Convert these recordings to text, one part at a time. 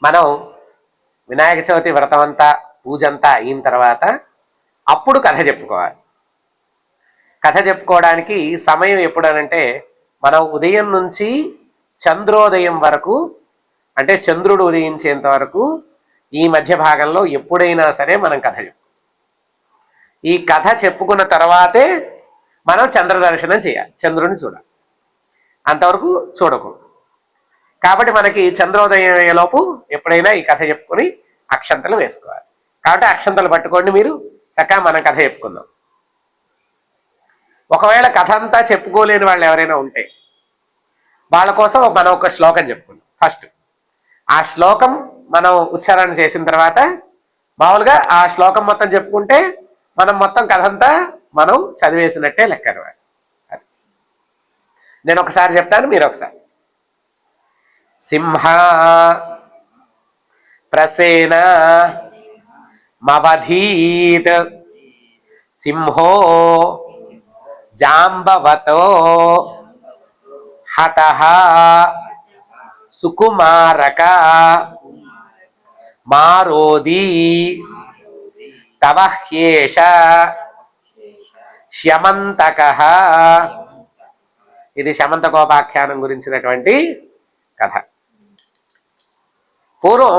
మనం వినాయక చవితి వ్రతం అంతా పూజ అంతా అయిన తర్వాత అప్పుడు కథ చెప్పుకోవాలి. కథ చెప్పుకోవడానికి సమయం ఎప్పుడనంటే మనం ఉదయం నుంచి చంద్రోదయం వరకు, అంటే చంద్రుడు ఉదయించేంత వరకు ఈ మధ్య భాగంలో ఎప్పుడైనా సరే మనం కథ చెప్పు. ఈ కథ చెప్పుకున్న తర్వాతే మనం చంద్ర దర్శనం చేయాలి, చంద్రుడిని చూడాలి. అంతవరకు చూడకూడదు. కాబట్టి మనకి చంద్రోదయం అయ్యేలోపు ఎప్పుడైనా ఈ కథ చెప్పుకొని అక్షంతలు వేసుకోవాలి. కాబట్టి అక్షంతలు పట్టుకోండి, మీరు చక్కగా మనం కథ చెప్పుకుందాం. ఒకవేళ కథ అంతా చెప్పుకోలేని వాళ్ళు ఎవరైనా ఉంటే వాళ్ళ కోసం మనం ఒక శ్లోకం చెప్పుకుందాం. ఫస్ట్ ఆ శ్లోకం మనం ఉచ్చారణ చేసిన తర్వాత మామూలుగా ఆ శ్లోకం మొత్తం చెప్పుకుంటే మనం మొత్తం కథ అంతా మనం చదివేసినట్టే లెక్క అనమాట. అది నేను ఒకసారి చెప్తాను, మీరు ఒకసారి. సింహ ప్రసేన మవధీత్ సింహో జాంబవతో హతః సుకుమారక మారోదీ తవ హ్యేష శమంతకః. ఇది శమంతకోపాఖ్యానం గురించినటువంటి కథ. పూర్వం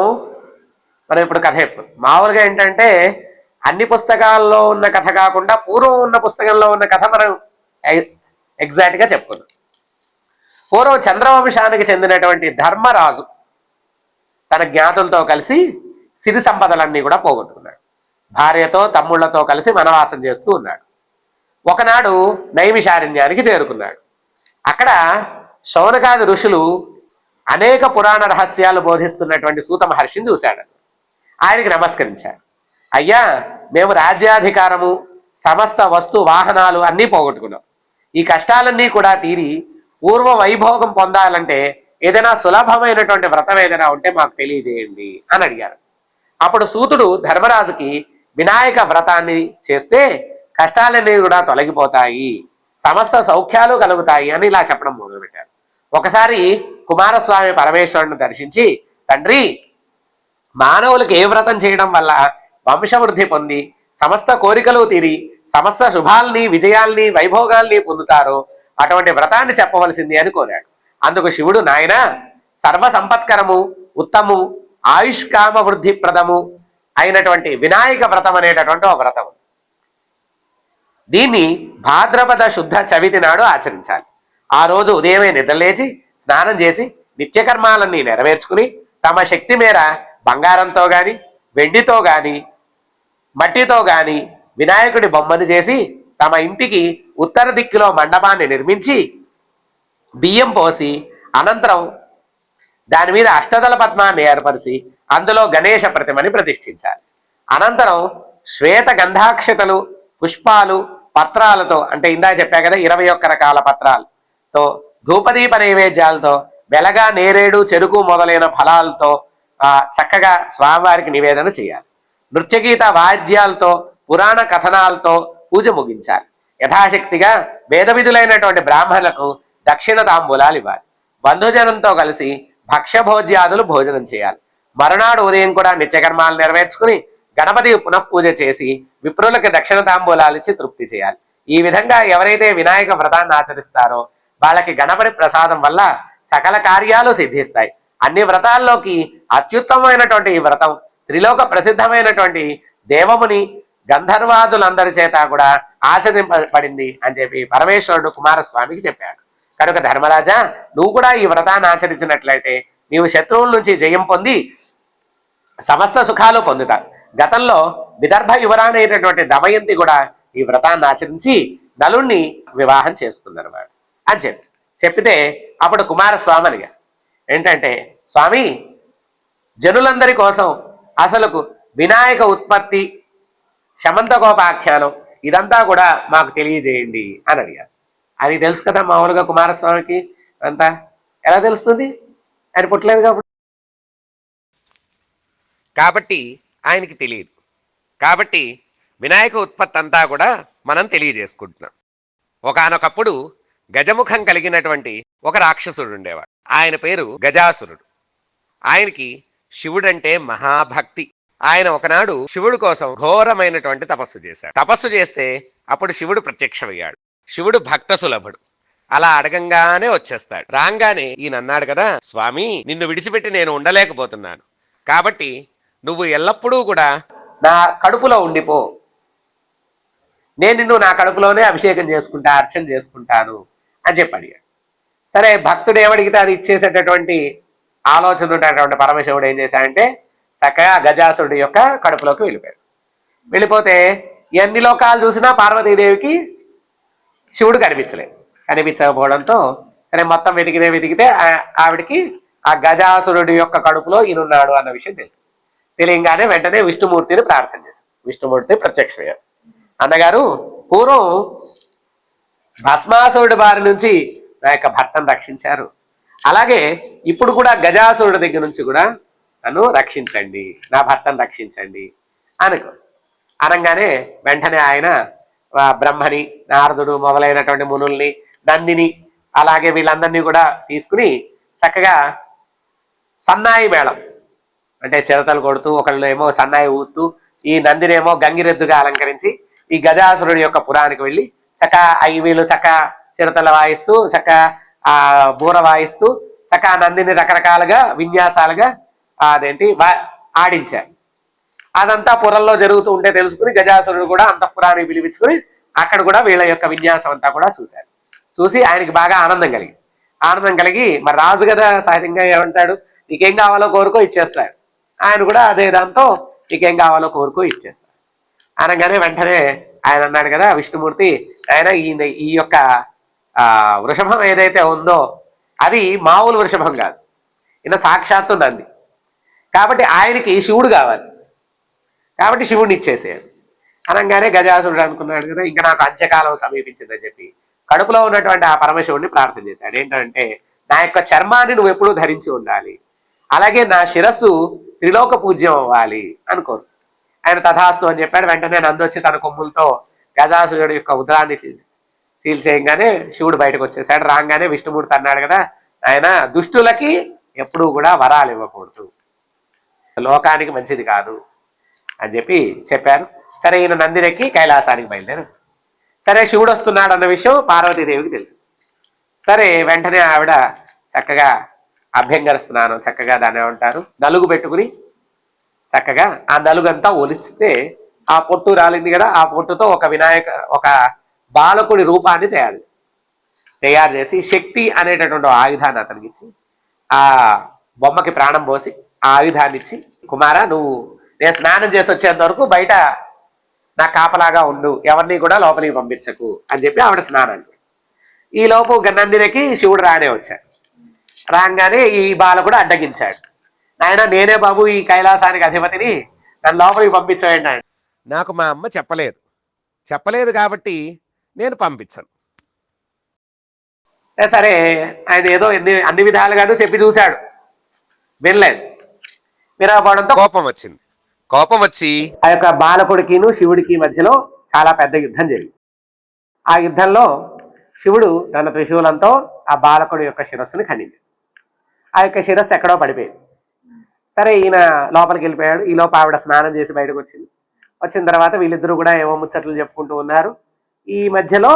మనం ఇప్పుడు కథ చెప్పుకుందాం. మామూలుగా ఏంటంటే అన్ని పుస్తకాల్లో ఉన్న కథ కాకుండా పూర్వం ఉన్న పుస్తకంలో ఉన్న కథ మనం ఎగ్జాక్ట్గా చెప్పుకుందాం. పూర్వం చంద్రవంశానికి చెందినటువంటి ధర్మరాజు తన జ్ఞాతులతో కలిసి సిరి సంపదలన్నీ కూడా పోగొట్టుకున్నాడు. భార్యతో తమ్ముళ్లతో కలిసి వనవాసం చేస్తూ ఉన్నాడు. ఒకనాడు నైమిషారణ్యానికి చేరుకున్నాడు. అక్కడ శౌనకాది ఋషులు అనేక పురాణ రహస్యాలు బోధిస్తున్నటువంటి సూత మహర్షిని చూశాడు. ఆయనకి నమస్కరించాడు. అయ్యా, మేము రాజ్యాధికారము, సమస్త వస్తు వాహనాలు అన్నీ పోగొట్టుకున్నాం. ఈ కష్టాలన్నీ కూడా తీరి పూర్వ వైభోగం పొందాలంటే ఏదైనా సులభమైనటువంటి వ్రతం ఏదైనా ఉంటే మాకు తెలియజేయండి అని అడిగారు. అప్పుడు సూతుడు ధర్మరాజుకి వినాయక వ్రతాన్ని చేస్తే కష్టాలన్నీ కూడా తొలగిపోతాయి, సమస్త సౌఖ్యాలు కలుగుతాయి అని ఇలా చెప్పడం మొదలుపెట్టారు. ఒకసారి కుమారస్వామి పరమేశ్వరుని దర్శించి, తండ్రి, మానవులకు ఏ వ్రతం చేయడం వల్ల వంశవృద్ధి పొంది సమస్త కోరికలు తీరి సమస్త శుభాల్ని, విజయాల్ని, వైభోగాల్ని పొందుతారో అటువంటి వ్రతాన్ని చెప్పవలసింది అని కోరాడు. అందుకు శివుడు, నాయన, సర్వ సంపత్కరము, ఉత్తము, ఆయుష్కామ వృద్ధి ప్రదము అయినటువంటి వినాయక వ్రతం అనేటటువంటి ఒక వ్రతం. దీన్ని భాద్రపద శుద్ధ చవితి నాడు ఆచరించాలి. ఆ రోజు ఉదయమే నిద్రలేచి స్నానం చేసి నిత్యకర్మాలన్నీ నెరవేర్చుకుని తమ శక్తి మేర బంగారంతో గాని, వెండితో గాని, మట్టితో గాని వినాయకుడి బొమ్మను చేసి తమ ఇంటికి ఉత్తర దిక్కులో మండపాన్ని నిర్మించి బియ్యం పోసి అనంతరం దాని మీద అష్టదళ పద్మాన్ని ఏర్పరిచి అందులో గణేష ప్రతిమని ప్రతిష్ఠించాలి. అనంతరం శ్వేత గంధాక్షతలు, పుష్పాలు, పత్రాలతో, అంటే ఇందా చెప్పా కదా 21 రకాల పత్రాలతో, ధూపదీప నైవేద్యాలతో, వెలగా, నేరేడు, చెరుకు మొదలైన ఫలాలతో చక్కగా స్వామివారికి నివేదన చేయాలి. నృత్యగీత వాద్యాలతో, పురాణ కథనాలతో పూజ ముగించాలి. యథాశక్తిగా వేద విధులైనటువంటి బ్రాహ్మణులకు దక్షిణ తాంబూలాలు ఇవ్వాలి. బంధుజనంతో కలిసి భక్ష్యభోజ్యాదులు భోజనం చేయాలి. మరునాడు ఉదయం కూడా నిత్యకర్మాలు నెరవేర్చుకుని గణపతి పునఃపూజ చేసి విప్రులకి దక్షిణ తాంబూలాలు ఇచ్చి తృప్తి చేయాలి. ఈ విధంగా ఎవరైతే వినాయక వ్రతాన్ని ఆచరిస్తారో వాళ్ళకి గణపతి ప్రసాదం వల్ల సకల కార్యాలు సిద్ధిస్తాయి. అన్ని వ్రతాల్లోకి అత్యుత్తమమైనటువంటి ఈ వ్రతం త్రిలోక ప్రసిద్ధమైనటువంటి దేవముని గంధర్వాదులందరి చేత కూడా ఆచరింపబడింది అని చెప్పి పరమేశ్వరుడు కుమారస్వామికి చెప్పాడు. కనుక ధర్మరాజా, నువ్వు కూడా ఈ వ్రతాన్ని ఆచరించినట్లయితే నీవు శత్రువుల నుంచి జయం పొంది సమస్త సుఖాలు పొందుతావు. గతంలో విదర్భ యువరాణి అయినటువంటి దమయంతి కూడా ఈ వ్రతాన్ని ఆచరించి నలుణ్ణి వివాహం చేసుకుందనమాట అని చెప్పితే అప్పుడు కుమారస్వామి అడిగా, ఏంటంటే, స్వామి, జనులందరి కోసం అసలుకు వినాయక ఉత్పత్తి, శమంతకోపాఖ్యానం ఇదంతా కూడా మాకు తెలియజేయండి అని అడిగారు. అది తెలుసు కదా మామూలుగా కుమారస్వామికి అంతా ఎలా తెలుస్తుంది, ఆయన పుట్టలేదు కాబట్టి ఆయనకి తెలియదు. కాబట్టి వినాయక ఉత్పత్తి అంతా కూడా మనం తెలియజేసుకుంటున్నాం. ఒకానొకప్పుడు గజముఖం కలిగినటువంటి ఒక రాక్షసుడు ఉండేవాడు. ఆయన పేరు గజాసురుడు. ఆయనకి శివుడంటే మహాభక్తి. ఆయన ఒకనాడు శివుడు కోసం ఘోరమైనటువంటి తపస్సు చేశాడు. తపస్సు చేస్తే అప్పుడు శివుడు ప్రత్యక్షమయ్యాడు. శివుడు భక్త సులభుడు. అలా అడగంగానే వచ్చేస్తాడు. రాగానే ఈయన అన్నాడు కదా, స్వామి నిన్ను విడిచిపెట్టి నేను ఉండలేకపోతున్నాను, కాబట్టి నువ్వు ఎల్లప్పుడూ కూడా నా కడుపులో ఉండిపో, నేను నిన్ను నా కడుపులోనే అభిషేకం చేసుకుంటా, అర్చన చేసుకుంటాను అని చెప్పి అడిగాడు. సరే, భక్తుడు ఏమడిగితే అది ఇచ్చేసేటటువంటి ఆలోచన ఉన్నటువంటి పరమశివుడు ఏం చేశాడంటే చక్కగా గజాసురుడి యొక్క కడుపులోకి వెళ్ళిపోయాడు. వెళ్ళిపోతే ఎన్ని లోకాలు చూసినా పార్వతీదేవికి శివుడు కనిపించకపోవడంతో సరే మొత్తం వెతికితే ఆవిడికి ఆ గజాసురుడి యొక్క కడుపులో ఈయనున్నాడు అన్న విషయం తెలుసు. తెలియంగానే వెంటనే విష్ణుమూర్తిని ప్రార్థన చేశారు. విష్ణుమూర్తి ప్రత్యక్షమయ్యారు. అన్నగారు, పూర్వం భస్మాసురుడి బారి నుంచి నా యొక్క భర్తను రక్షించారు, అలాగే ఇప్పుడు కూడా గజాసురుడి దగ్గర నుంచి కూడా నన్ను రక్షించండి, నా భర్తను రక్షించండి అనగానే వెంటనే ఆయన బ్రహ్మని, నారదుడు మొదలైనటువంటి మునుల్ని, నందిని, అలాగే వీళ్ళందరినీ కూడా తీసుకుని చక్కగా సన్నాయి మేళం అంటే చిరతలు కొడుతూ, ఒకళ్ళు ఏమో సన్నాయి ఊతూ, ఈ నందినేమో గంగిరెద్దుగా అలంకరించి ఈ గజాసురుడి యొక్క పురానికి వెళ్ళి వీళ్ళు చిరతలు వాయిస్తూ బూర వాయిస్తూ నందిని రకరకాలుగా విన్యాసాలుగా ఆడించారు. అదంతా పురంలో జరుగుతూ ఉంటే తెలుసుకుని గజాసురుడు కూడా అంతఃపురానికి పిలిపించుకుని అక్కడ కూడా వీళ్ళ యొక్క విన్యాసం అంతా కూడా చూశారు. చూసి ఆయనకి బాగా ఆనందం కలిగి మరి రాజు కదా సహజంగా ఏమంటాడు, నీకేం కావాలో కోరుకో ఇచ్చేస్తాడు. ఆయన కూడా అదే దాంతో నీకేం కావాలో కోరుకో ఇచ్చేస్తాడు. అనగానే వెంటనే ఆయన అన్నాడు కదా విష్ణుమూర్తి, ఆయన ఈ యొక్క వృషభం ఏదైతే ఉందో అది మామూలు వృషభం కాదు, ఈయన సాక్షాత్తు నంది, కాబట్టి ఆయనకి శివుడు కావాలి, కాబట్టి శివుడిని ఇచ్చేసేయాలి. అనగానే గజాసురుడు అనుకున్నాడు కదా, ఇంకా నాకు అంత్యకాలం సమీపించిందని చెప్పి కడుపులో ఉన్నటువంటి ఆ పరమశివుడిని ప్రార్థన చేశాడు. ఏంటంటే నా యొక్క చర్మాన్ని నువ్వు ఎప్పుడూ ధరించి ఉండాలి, అలాగే నా శిరస్సు త్రిలోక పూజ్యం అవ్వాలి అనుకోరు. ఆయన తథాస్తు అని చెప్పాడు. వెంటనే నందొచ్చి తన కొమ్ములతో గజాసురుడి యొక్క ఉదరాన్ని చీల్చేయంగానే శివుడు బయటకు వచ్చేసాడు. రాగానే విష్ణుమూర్తి అన్నాడు కదా, ఆయన దుష్టులకి ఎప్పుడూ కూడా వరాలు ఇవ్వకూడదు, లోకానికి మంచిది కాదు అని చెప్పారు. సరే, ఈయన నందిరెక్కి కైలాసానికి బయలుదేరు. సరే, శివుడు వస్తున్నాడు అన్న విషయం పార్వతీదేవికి తెలుసు. సరే, వెంటనే ఆవిడ చక్కగా అభ్యంగర స్నానం, చక్కగా దాన్ని ఏమంటారు, నలుగు పెట్టుకుని చక్కగా ఆ నలుగంతా ఒలిస్తే ఆ పొట్టు రాలింది కదా, ఆ పొట్టుతో ఒక బాలకుడి రూపాన్ని తయారు చేసి శక్తి అనేటటువంటి ఆయుధాన్ని అతనికి ఇచ్చి ఆ బొమ్మకి ప్రాణం పోసి ఆ ఆయుధాన్ని ఇచ్చి, కుమార నువ్వు నేను స్నానం చేసి వచ్చేంత వరకు బయట నా కాపలాగా ఉండు, ఎవరిని కూడా లోపలికి పంపించకు అని చెప్పి ఆవిడ స్నానానికి. ఈ లోపు నందినికి శివుడు రానే వచ్చాడు. రాగానే ఈ బాలకుడు అడ్డగించాడు. నాయన, నేనే బాబు ఈ కైలాసానికి అధిపతిని, నన్ను లోపలికి పంపించండి. నాకు మా అమ్మ చెప్పలేదు కాబట్టి నేను పంపించను. సరే, ఆయన ఏదో అన్ని విధాలుగాను చెప్పి చూశాడు, వినలేదు. వినకపోవడంతో కోపం వచ్చి ఆ యొక్క బాలకుడికిను శివుడికి మధ్యలో చాలా పెద్ద యుద్ధం జరిగింది. ఆ యుద్ధంలో శివుడు తన త్రిశూలంతో ఆ బాలకుడి యొక్క శిరస్సుని ఖండించాడు. ఆ యొక్క శిరస్సు ఎక్కడో పడిపోయింది. సరే, ఈయన లోపలికి వెళ్ళిపోయాడు. ఈ లోపు ఆవిడ స్నానం చేసి బయటకు వచ్చిన తర్వాత వీళ్ళిద్దరూ కూడా ఏవో ముచ్చట్లు చెప్పుకుంటూ ఉన్నారు. ఈ మధ్యలో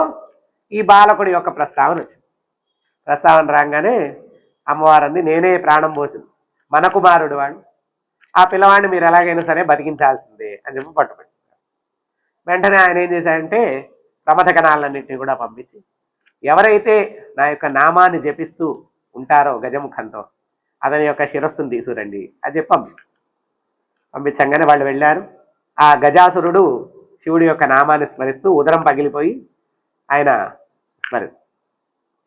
ఈ బాలకుడి యొక్క ప్రస్తావన రాగానే అమ్మవారంది, నేనే ప్రాణం పోసింది, మన కుమారుడు వాడు, ఆ పిల్లవాడిని మీరు ఎలాగైనా సరే బతికించాల్సిందే అని చెప్పి పట్టుబడి. వెంటనే ఆయన ఏం చేశాడంటే ప్రమథగణాలన్నింటినీ కూడా పంపించి, ఎవరైతే నా యొక్క నామాన్ని జపిస్తూ ఉంటారో గజముఖంతో అతని యొక్క శిరస్సును తీసుకురండి అని చెప్పి పంపించంగానే వాళ్ళు వెళ్ళారు. ఆ గజాసురుడు శివుడి యొక్క నామాన్ని స్మరిస్తూ ఉదరం పగిలిపోయి ఆయన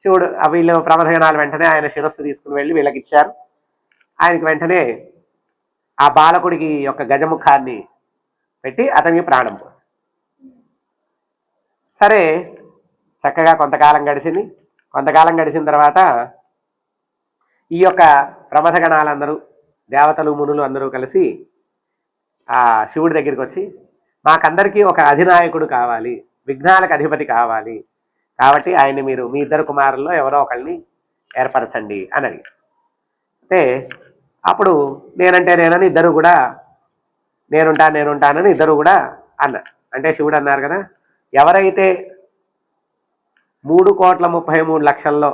శివుడు వీళ్ళు ప్రమథగణాలు వెంటనే ఆయన శిరస్సు తీసుకుని వెళ్ళి వీళ్ళకి ఇచ్చారు. ఆయనకి వెంటనే ఆ బాలకుడికి యొక్క గజముఖాన్ని పెట్టి అతనికి ప్రాణం పోసి. సరే, చక్కగా కొంతకాలం గడిచిన తర్వాత ఈ యొక్క ప్రమథగణాలందరూ, దేవతలు మునులు అందరూ కలిసి ఆ శివుడి దగ్గరికి వచ్చి, మాకందరికీ ఒక అధినాయకుడు కావాలి, విఘ్నాలకు అధిపతి కావాలి, కాబట్టి ఆయన్ని మీరు మీ ఇద్దరు కుమారుల్లో ఎవరో ఒకరిని ఏర్పరచండి అని అడిగారు. అంటే అప్పుడు నేనంటే నేనని ఇద్దరు కూడా నేనుంటానని ఇద్దరు కూడా అన్నారు. అంటే శివుడు అన్నారు కదా, ఎవరైతే 3,33,00,000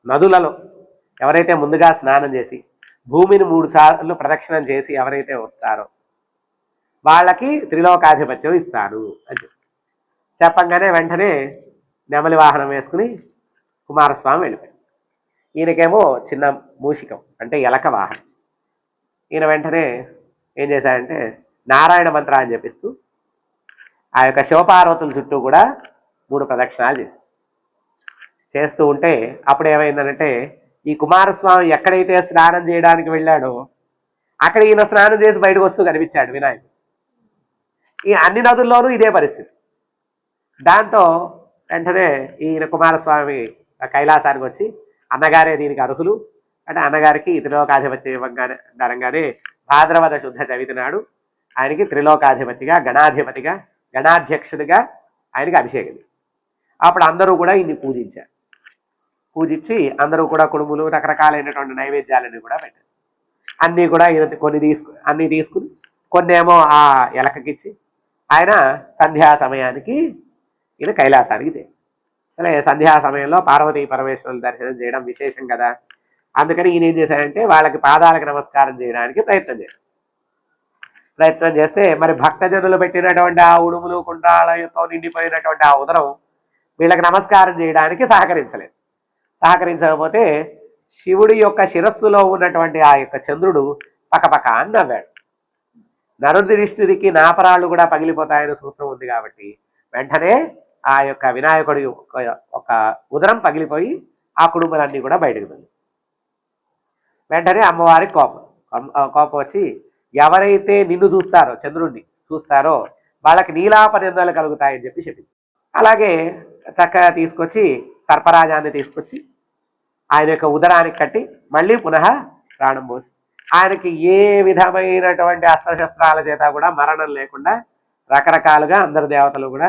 నదులలో ఎవరైతే ముందుగా స్నానం చేసి భూమిని 3 సార్లు ప్రదక్షిణం చేసి ఎవరైతే వస్తారో వాళ్ళకి త్రిలోకాధిపత్యం ఇస్తాను అని చెప్పంగానే వెంటనే నెమలి వాహనం వేసుకుని కుమారస్వామి వెళ్ళిపోయాడు. ఈయనకేమో చిన్న మూషికం అంటే ఎలక వాహనం. ఈయన వెంటనే ఏం చేశాడంటే నారాయణ మంత్రాన్ని జపిస్తూ ఆ యొక్క శివపార్వతుల చుట్టూ కూడా 3 ప్రదక్షిణాలు చేస్తూ ఉంటే అప్పుడు ఏమైందనంటే ఈ కుమారస్వామి ఎక్కడైతే స్నానం చేయడానికి వెళ్ళాడో అక్కడ ఈయన స్నానం చేసి బయటకు వస్తూ కనిపించాడు వినాయకుడు. ఈ అన్ని నదుల్లోనూ ఇదే పరిస్థితి. దాంతో వెంటనే ఈయన కుమారస్వామి కైలాసానికి వచ్చి అన్నగారే దీనికి అర్హులు అంటే అన్నగారికి త్రిలోకాధిపత్యం ఇవ్వగానే భాద్రపద శుద్ధ చవితి నాడు ఆయనకి త్రిలోకాధిపతిగా గణాధిపతిగా గణాధ్యక్షుడిగా ఆయనకి అభిషేకం. అప్పుడు అందరూ కూడా ఈయన్ని పూజించి అందరూ కూడా కుడుములు రకరకాలైనటువంటి నైవేద్యాలన్నీ కూడా పెట్టారు. అన్నీ కూడా ఈయన అన్నీ తీసుకుని కొన్నేమో ఆ ఎలకకిచ్చి ఆయన సంధ్యా సమయానికి ఈయన కైలాసానికి సరే సంధ్యా సమయంలో పార్వతీ పరమేశ్వరుల దర్శనం చేయడం విశేషం కదా, అందుకని ఈయన ఏం చేశాడంటే వాళ్ళకి పాదాలకు నమస్కారం చేయడానికి ప్రయత్నం చేస్తే మరి భక్తజనులు పెట్టినటువంటి ఆ ఉడుములు కుండాలతో నిండిపోయినటువంటి ఆ ఉదరం వీళ్ళకి నమస్కారం చేయడానికి సహకరించకపోతే శివుడి యొక్క శిరస్సులో ఉన్నటువంటి ఆ యొక్క చంద్రుడు పకపక అని నవ్వాడు. నరుదృష్టికి నాపరాళ్ళు కూడా పగిలిపోతాయని సూత్రం ఉంది కాబట్టి వెంటనే ఆ యొక్క వినాయకుడి ఒక ఉదరం పగిలిపోయి ఆ కుటుంబాలన్నీ కూడా బయటకు వెళ్ళి వెంటనే అమ్మవారికి కోపం వచ్చి ఎవరైతే నిన్ను చూస్తారో చంద్రుడిని చూస్తారో వాళ్ళకి నీలాపనిందలు కలుగుతాయని చెప్పి చెప్పింది. అలాగే చక్కగా తీసుకొచ్చి సర్పరాజాన్ని తీసుకొచ్చి ఆయన యొక్క ఉదరానికి కట్టి మళ్ళీ పునః ప్రాణం పోసి ఆయనకి ఏ విధమైనటువంటి అస్త్రశస్త్రాల చేత కూడా మరణం లేకుండా రకరకాలుగా అందరు దేవతలు కూడా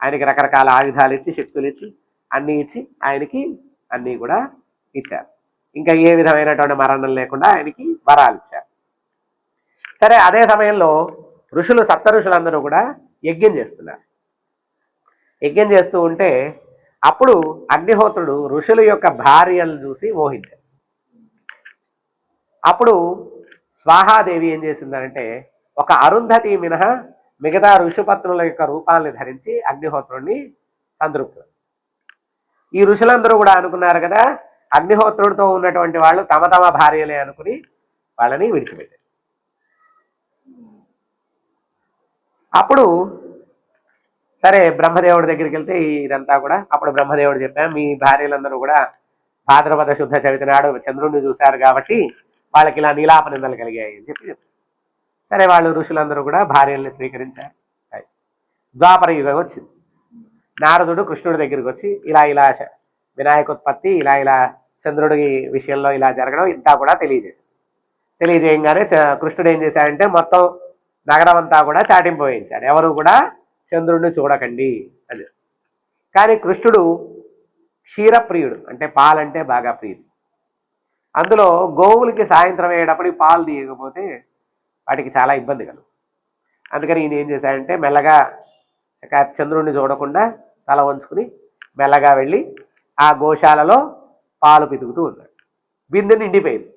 ఆయనకి రకరకాల ఆయుధాలు ఇచ్చి శక్తులు ఇచ్చి అన్నీ ఇచ్చి ఆయనకి అన్నీ కూడా ఇచ్చారు. ఇంకా ఏ విధమైనటువంటి మరణం లేకుండా ఆయనకి వరాలు ఇచ్చారు. సరే అదే సమయంలో సప్త ఋషులందరూ కూడా యజ్ఞం చేస్తున్నారు. యజ్ఞం చేస్తూ ఉంటే అప్పుడు అగ్నిహోత్రుడు ఋషుల యొక్క భార్యలను చూసి మోహించాడు. అప్పుడు స్వాహాదేవి ఏం చేసిందంటే ఒక అరుంధతి మినహా మిగతా ఋషిపత్నుల యొక్క రూపాలని ధరించి అగ్నిహోత్రుడిని సంతృప్తుడు. ఈ ఋషులందరూ కూడా అనుకున్నారు కదా అగ్నిహోత్రుడితో ఉన్నటువంటి వాళ్ళు తమ తమ భార్యలే అనుకుని వాళ్ళని విడిచిపెట్టారు. అప్పుడు సరే బ్రహ్మదేవుడి దగ్గరికి వెళ్తే ఇదంతా కూడా అప్పుడు బ్రహ్మదేవుడు చెప్పాం మీ భార్యలందరూ కూడా భాద్రపద శుద్ధ చవితి నాడు చంద్రుడిని చూశారు కాబట్టి వాళ్ళకి ఇలా నీలాపనిందలు కలిగాయి అని చెప్పి చెప్పారు. సరే వాళ్ళు ఋషులందరూ కూడా భార్యల్ని స్వీకరించారు. ద్వాపర యుగం వచ్చింది. నారదుడు కృష్ణుడి దగ్గరికి వచ్చి ఇలా వినాయకోత్పత్తి ఇలా చంద్రుడి విషయంలో ఇలా జరగడం ఇంతా కూడా తెలియజేయంగానే కృష్ణుడు ఏం చేశాడంటే మొత్తం నగరం అంతా కూడా చాటింపు వేయించాడు, ఎవరు కూడా చంద్రుడిని చూడకండి అని. కానీ కృష్ణుడు క్షీరప్రియుడు అంటే పాలంటే బాగా ప్రియుడు. అందులో గోవులకి సాయంత్రం అయ్యేటప్పుడు పాలు తీయకపోతే వాటికి చాలా ఇబ్బంది కలుగు. అందుకని ఈయన ఏం చేశాడంటే మెల్లగా చంద్రుడిని చూడకుండా తల వంచుకుని మెల్లగా వెళ్ళి ఆ గోశాలలో పాలు పితుకుతూ ఉన్నాడు. బిందె నిండిపోయింది.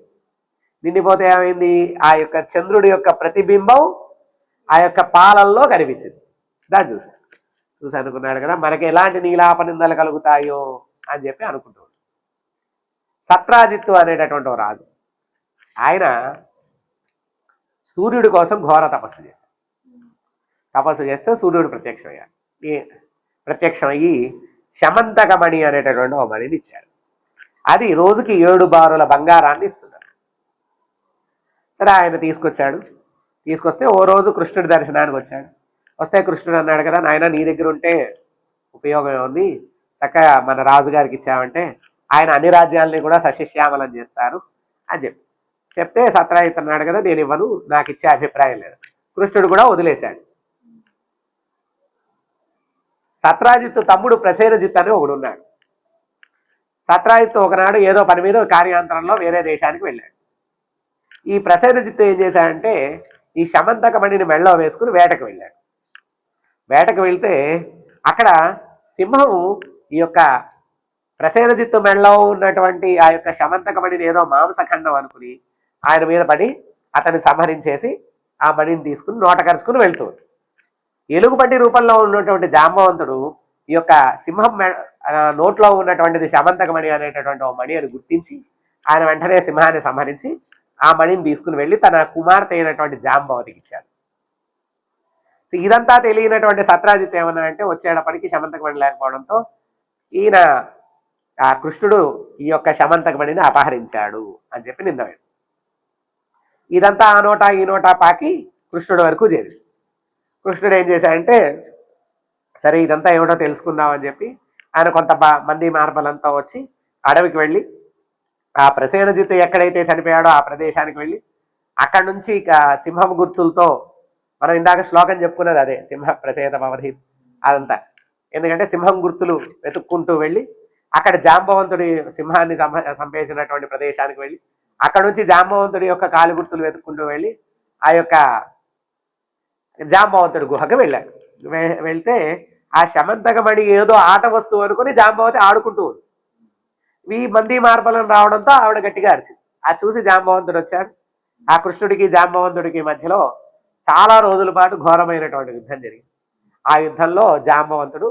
నిండిపోతే ఏమైంది, ఆ యొక్క చంద్రుడి యొక్క ప్రతిబింబం ఆ యొక్క పాలల్లో కనిపించింది. దాన్ని చూసి అనుకున్నాడు కదా మనకి ఎలాంటి నీలాపనిందలు కలుగుతాయో అని చెప్పి అనుకుంటున్నాడు. సత్రాజిత్తు అనేటటువంటి ఒక రాజు, ఆయన సూర్యుడి కోసం ఘోర తపస్సు చేస్తే సూర్యుడు ప్రత్యక్షమయ్యి శమంతకమణి అనేటటువంటి ఒక మణిని ఇచ్చాడు. అది రోజుకి 7 బారుల బంగారాన్ని ఇస్తున్నాడు. సరే ఆయన తీసుకొస్తే ఓ రోజు కృష్ణుడి దర్శనానికి వచ్చాడు. వస్తే కృష్ణుడు అన్నాడు కదా నాయన నీ దగ్గర ఉంటే ఉపయోగం ఉంది, చక్కగా మన రాజుగారికి ఇచ్చామంటే ఆయన అన్ని రాజ్యాలని కూడా సస్యశ్యామలం చేస్తారు అని చెప్తే సత్రాజిత్ అన్నాడు కదా నేను ఇవ్వను, నాకు ఇచ్చే అభిప్రాయం లేదు. కృష్ణుడు కూడా వదిలేశాడు. సత్రాజిత్తు తమ్ముడు ప్రసేనజిత్ అని ఒకడు ఉన్నాడు. సత్రాజిత్తు ఒకనాడు ఏదో పని మీద కార్యాంతరంలో వేరే దేశానికి వెళ్ళాడు. ఈ ప్రసేనజిత్తు ఏం చేశాడంటే ఈ శమంతక మణిని మెళ్ళలో వేసుకుని వేటకు వెళ్ళాడు. వేటకు వెళ్తే అక్కడ సింహము ఈ యొక్క ప్రసేనజిత్తు మెళ్ళలో ఉన్నటువంటి ఆ యొక్క శమంతక మణిని ఏదో మాంసఖండం అనుకుని ఆయన మీద పడి అతన్ని సంహరించేసి ఆ మణిని తీసుకుని నోట కరుచుకుని వెళ్తుంది. ఎలుగుబంటి రూపంలో ఉన్నటువంటి జాంబవంతుడు ఈ యొక్క సింహం నోట్లో ఉన్నటువంటిది శమంతక మణి అనేటటువంటి ఓ మణి అని గుర్తించి ఆయన వెంటనే సింహాన్ని సంహరించి ఆ మణిని తీసుకుని వెళ్ళి తన కుమార్తె అయినటువంటి జాంబవతికి ఇచ్చాడు. ఇదంతా తెలియనటువంటి సత్రాజిత్ ఏమన్నా అంటే వచ్చేటప్పటికి శమంతక మణి లేకపోవడంతో ఈయన ఆ కృష్ణుడు ఈ యొక్క శమంతక మణిని అపహరించాడు అని చెప్పి నిందవేడు. ఇదంతా ఆ నోటా ఈ నోటా పాకి కృష్ణుడి వరకు చేరింది. కృష్ణుడు ఏం చేశాడంటే సరే ఇదంతా ఏమిటో తెలుసుకుందామని చెప్పి ఆయన కొంత మంది మార్బలంతా వచ్చి అడవికి వెళ్ళి ఆ ప్రసేనజిత్తు ఎక్కడైతే చనిపోయాడో ఆ ప్రదేశానికి వెళ్ళి అక్కడి నుంచి ఇక సింహం గుర్తులతో మనం ఇందాక శ్లోకం చెప్పుకున్నది అదే సింహ ప్రసేన అవధి అదంతా. ఎందుకంటే సింహం గుర్తులు వెతుక్కుంటూ వెళ్ళి అక్కడ జాంబవంతుడి సింహాన్ని సంపేసినటువంటి ప్రదేశానికి వెళ్ళి అక్కడ నుంచి జాంబవంతుడి యొక్క కాలి గుర్తులు వెతుక్కుంటూ వెళ్ళి ఆ యొక్క జాంబవంతుడి గుహకు వెళ్ళాడు. వెళ్తే ఆ శమంతకమణి ఏదో ఆట వస్తువు అనుకుని జాంబవతి ఆడుకుంటూ ఉంది. ఈ మంది మార్బలం రావడంతో ఆవిడ గట్టిగా అరిచింది. ఆ చూసి జాంబవంతుడు వచ్చాడు. ఆ కృష్ణుడికి జాంబవంతుడికి మధ్యలో చాలా రోజుల పాటు ఘోరమైనటువంటి యుద్ధం జరిగింది. ఆ యుద్ధంలో జాంబవంతుడు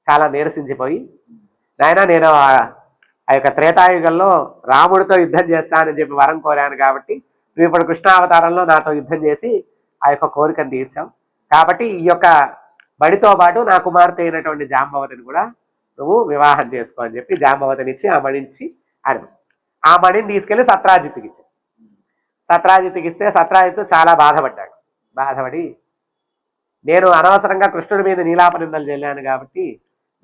చాలా నీరసించిపోయి నాయన నేను ఆ యొక్క త్రేతాయుగంలో రాముడితో యుద్ధం చేస్తానని చెప్పి వరం కోరాను కాబట్టి నువ్వు ఇప్పుడు కృష్ణావతారంలో నాతో యుద్ధం చేసి ఆ యొక్క కోరికను తీర్చాం కాబట్టి ఈ యొక్క బడితో పాటు నా కుమార్తె అయినటువంటి జాంబవతిని కూడా నువ్వు వివాహం చేసుకో అని చెప్పి జాంబవతినిచ్చి ఆ మణించి అడిగి ఆ మణిని తీసుకెళ్లి సత్రాజిత్తుకి ఇచ్చాడు. సత్రాజిత్తుకి ఇస్తే సత్రాజిత్తు చాలా బాధపడ్డాడు. బాధపడి నేను అనవసరంగా కృష్ణుడి మీద నీలాపనిందలు చెల్లాను కాబట్టి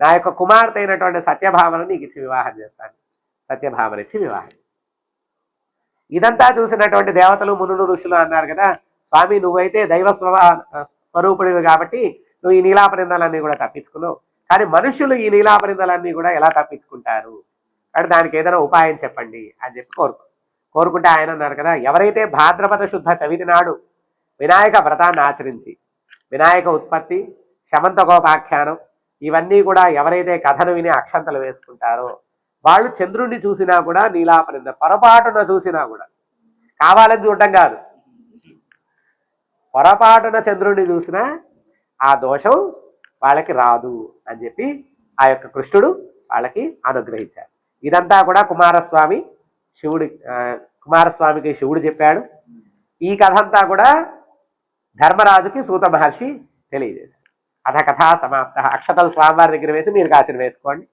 నా యొక్క కుమార్తె అయినటువంటి సత్యభామను నీకు ఇచ్చి వివాహం చేస్తాను. సత్యభామనిచ్చి వివాహం. ఇదంతా చూసినటువంటి దేవతలు మునులు ఋషులు అన్నారు కదా, స్వామి నువ్వైతే దైవ స్వరూపుడివి కాబట్టి నువ్వు ఈ నీలాపనిందలన్నీ కూడా తప్పించుకున్నావు, కానీ మనుషులు ఈ నీలాపనిందలన్నీ కూడా ఎలా తప్పించుకుంటారు అంటే దానికి ఏదైనా ఉపాయం చెప్పండి అని చెప్పి కోరుకుంటే ఆయన అన్నారు కదా, ఎవరైతే భాద్రపద శుద్ధ చవితి నాడు వినాయక వ్రతాన్ని ఆచరించి వినాయక ఉత్పత్తి శమంతకోపాఖ్యానం ఇవన్నీ కూడా ఎవరైతే కథను విని అక్షంతలు వేసుకుంటారో వాళ్ళు చంద్రుణ్ణి చూసినా కూడా నీలాపనింద పొరపాటున చూసినా కూడా, కావాలని చూడటం కాదు, పొరపాటున చంద్రుణ్ణి చూసినా ఆ దోషం వాళ్ళకి రాదు అని చెప్పి ఆ యొక్క కృష్ణుడు వాళ్ళకి అనుగ్రహించాడు. ఇదంతా కూడా కుమారస్వామికి శివుడు చెప్పాడు. ఈ కథ అంతా కూడా ధర్మరాజుకి సూత మహర్షి తెలియజేశాడు. అథ కథా సమాప్త. అక్షతలు స్వామివారి దగ్గర వేసి మీరు కాసిన వేసుకోండి.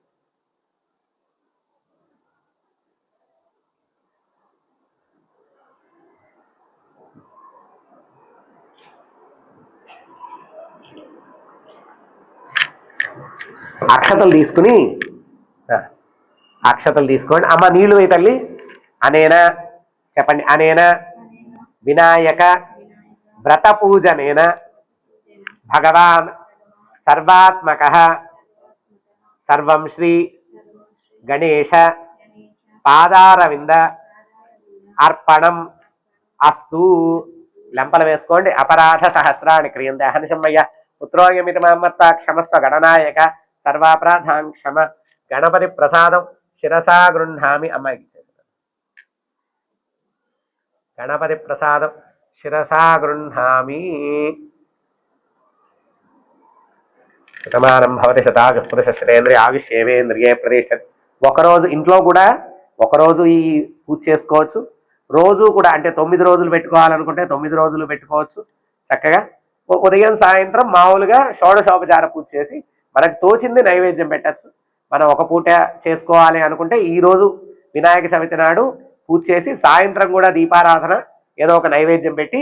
అక్షతలు తీసుకోండి. అమ్మ నీళ్లు వేయి తల్లి. అనేనా చెప్పండి. అనేనా వినాయక వ్రత పూజనేన భగవాన్ సర్వాత్మక సర్వం శ్రీ గణేశ పాదారవింద అర్పణం అస్తు. లెంపలు వేసుకోండి. అపరాధ సహస్రాన్ని క్రియంతే హనుషమ్మయ్య పుత్రోయమితి మమ్మత్త క్షమస్వ గణనాయక సర్వాపరాధాం క్షమ గణపతి ప్రసాదం శిరసా గృహామి. అమ్మాయికి గణపతి ప్రసాదం శిరసా గృహామి. శతమానం భవతి శతాయు పురుష శ్రేంద్రియ ఆయుష్యేవేంద్రియే ప్రదేశ. ఒకరోజు ఇంట్లో కూడా ఒకరోజు ఈ పూజ చేసుకోవచ్చు. రోజు కూడా అంటే 9 రోజులు పెట్టుకోవాలనుకుంటే 9 రోజులు పెట్టుకోవచ్చు. చక్కగా ఉదయం సాయంత్రం మామూలుగా షోడశోపచార పూజ చేసి మనకు తోచింది నైవేద్యం పెట్టచ్చు. మనం ఒక పూట చేసుకోవాలి అనుకుంటే ఈరోజు వినాయక చవితి నాడు పూజ చేసి సాయంత్రం కూడా దీపారాధన ఏదో ఒక నైవేద్యం పెట్టి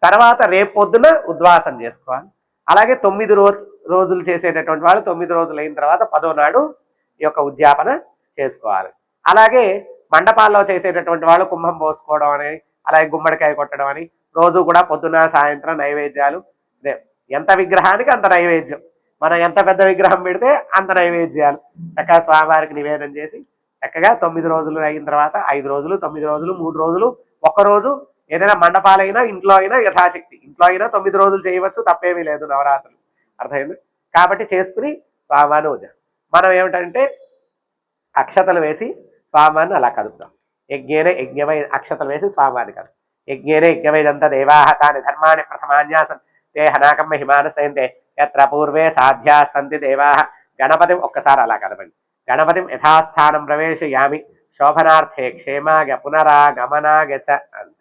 తర్వాత రేపు పొద్దున ఉద్వాసం చేసుకోవాలి. అలాగే 9 రోజులు చేసేటటువంటి వాళ్ళు 9 రోజులు అయిన తర్వాత 10వ నాడు ఈ యొక్క ఉద్యాపన చేసుకోవాలి. అలాగే మండపాల్లో చేసేటటువంటి వాళ్ళు కుంభం పోసుకోవడం అని, అలాగే గుమ్మడికాయ కొట్టడం అని, రోజు కూడా పొద్దున సాయంత్రం నైవేద్యాలు. ఎంత విగ్రహానికి అంత నైవేద్యం. మనం ఎంత పెద్ద విగ్రహం పెడితే అంత నైవేద్యాలు చక్కగా స్వామివారికి నివేదన చేసి చక్కగా 9 రోజులు అయిన తర్వాత 5 రోజులు 9 రోజులు 3 రోజులు 1 రోజు ఏదైనా మండపాలైనా ఇంట్లో అయినా యథాశక్తి, ఇంట్లో అయినా 9 రోజులు చేయవచ్చు, తప్పేమీ లేదు నవరాత్రులు. అర్థమైంది? కాబట్టి చేసుకుని స్వామివారిని వద్దాం. మనం ఏమిటంటే అక్షతలు వేసి స్వామివారిని అలా కదుపుతాం. యజ్ఞేనే యజ్ఞమై అక్షతలు వేసి స్వామివారిని కదుపు. యజ్ఞేనే యజ్ఞమైదంత దేవాహ తాని ధర్మాన్ని ప్రథమాన్యాసం తే హనాకం హిమానసయంతే యత్ర పూర్వే సాధ్యా సంతి దేవాహ. గణపతిం ఒక్కసారి అలా కదపండి. గణపతిం యథాస్థానం ప్రవేశయామి శోభనార్థే క్షేమాగ పునరాగమనాగ చ అంతే.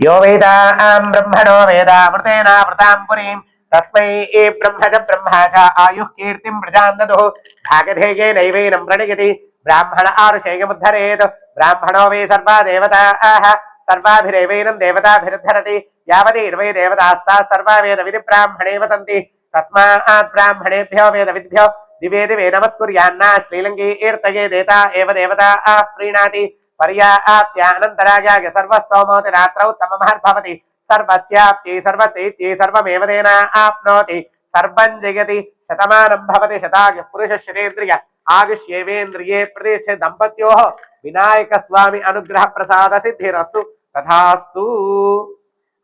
यो वेदां ब्रह्मणो वेदामृतेनावृतां पुरीं तस्मै ब्रह्म च ब्रह्मा च आयुः कीर्तिं प्रजां ददुः भागधेयेनैवैनं प्रणयति ब्राह्मण आरुषेयमुद्धरेत् ब्राह्मणो वै सर्वा देवताः सर्वाभिरेवैनं देवताभिरुद्धरति यावदेर्वै देवतास्ताः सर्वा वेदविधि ब्राह्मणे वसन्ति तस्मात् ब्राह्मणेभ्यो वेदविद्भ्यो दिवे दिवे नमस्कुर्यान्ना श्रीलङ्की ईर्तये देता एव देवताः प्रीणाति पर्याप्त्यानन्तरायाय सर्वस्तोमोति रात्रौ तममहर्भवति सर्वस्याप्त्यै सर्वसेत्यै सर्वमेव तेन आप्नोति सर्वं जयति शतमानं भवति शतायुः पुरुषः शतेन्द्रिय आयुष्येवेन्द्रिये प्रतिष्ठे దంపత్యోః వినాయక స్వామి అనుగ్రహ ప్రసాద సిద్ధిరస్తు తథాస్తు.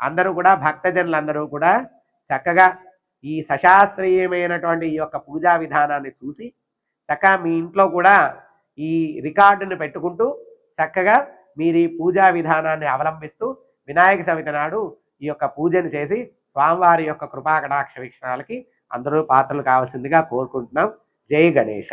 అందరూ కూడా భక్తజనులందరూ కూడా చక్కగా ఈ సశాస్త్రీయమైనటువంటి ఈ యొక్క పూజా విధానాన్ని చూసి చక్కగా మీ ఇంట్లో కూడా ఈ రికార్డుని పెట్టుకుంటూ చక్కగా మీరు ఈ పూజా విధానాన్ని అవలంబిస్తూ వినాయక చవితి నాడు ఈ యొక్క పూజను చేసి స్వామివారి యొక్క కృపా కటాక్ష వీక్షణాలకి అందరూ పాత్రలు కావాల్సిందిగా కోరుకుంటున్నాం. జై గణేశ.